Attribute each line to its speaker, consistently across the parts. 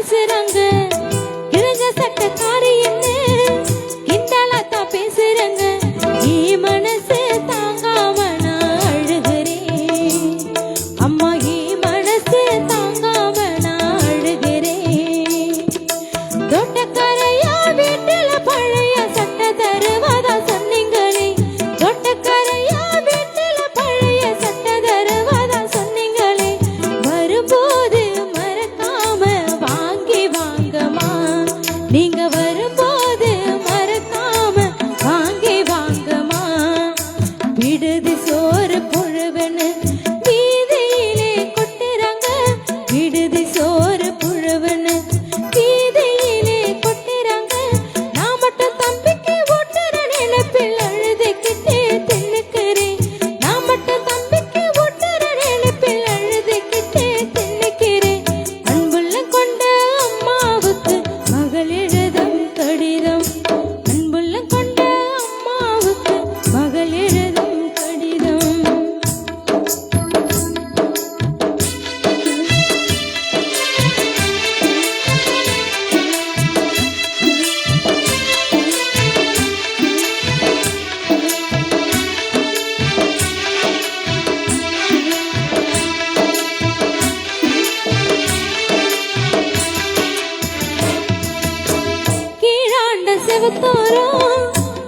Speaker 1: பேசுறாங்க இழந்த சட்டக்காரி என்ன கிண்டலத்தா பேசுறாங்க ஈ மனசு தாங்காம நான் அழுகிறேன் அம்மா ஈ மனசு தாங்காம நான் அழுகிறேன் தோட்டக்காரையா வீட்டுல பழைய சட்டை தருவதா சொன்னீங்களே தோட்டக்காரையா வீட்டுல பழைய சட்டை தருவதா சொன்னீங்களே வரும்போது மறக்காம வாங்கி வாங்கம்மா நீங்க வரும்போது மறக்காம வாங்கி வாங்கம்மா விடுதி சோறு புழுவன்னு வீதியிலே கொட்டுறாங்க விடுதி சோறு புழுவன்னு வீதியிலே கொட்டுறாங்க நான் மட்டும் தம்பிக்கு ஊட்டுற நினைப்பில் அழுதுகிட்டே தின்னுக்கிறேன் நான் மட்டும் தம்பிக்கு ஊட்டுற நினைப்பில் அழுதுகிட்டே தின்னுக்கிறேன் அன்புள்ள கொண்ட அம்மாவுக்கு மகள் எழுதும் கடிதம் அன்புள்ள கொண்ட அம்மாவுக்கு மகள் எழுதும் கடிதம் கீழாண்ட செவத்தோரம்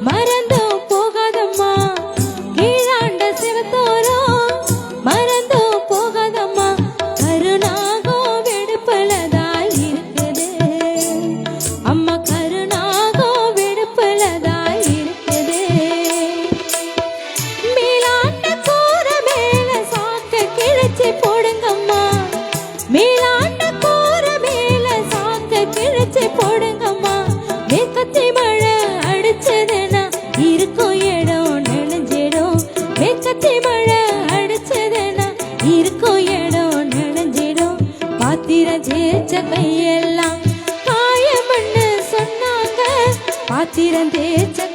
Speaker 1: மறந்தோ போகாதம்மா கீழாண்ட செவத்தோரம் மறந்தோ போகாதம்மா கருணாகம் வெடுப்பலதாய் இருக்குது அம்மா கருணாகம் வெடுப்பலதாய் இருக்குது மேலாண்ட கூர மேல சாக்க கிழிச்சு போடுங்கம்மா மேலாண்ட கூர மேல சாக்க கிழிச்சு போடுங்கம்மா மேற்கத்தி மழை அடிச்சதுன்னா இருக்கும் இடம் நனைஞ்சிடும் மேற்கத்தி மழை அடிச்சதுன்னா இருக்கும் இடம் நனைஞ்சிடும் பாத்திரம் தேய்ச்ச கையெல்லாம் காயமண்ணு சொன்னாங்க பாத்திரம் தேய்ச்ச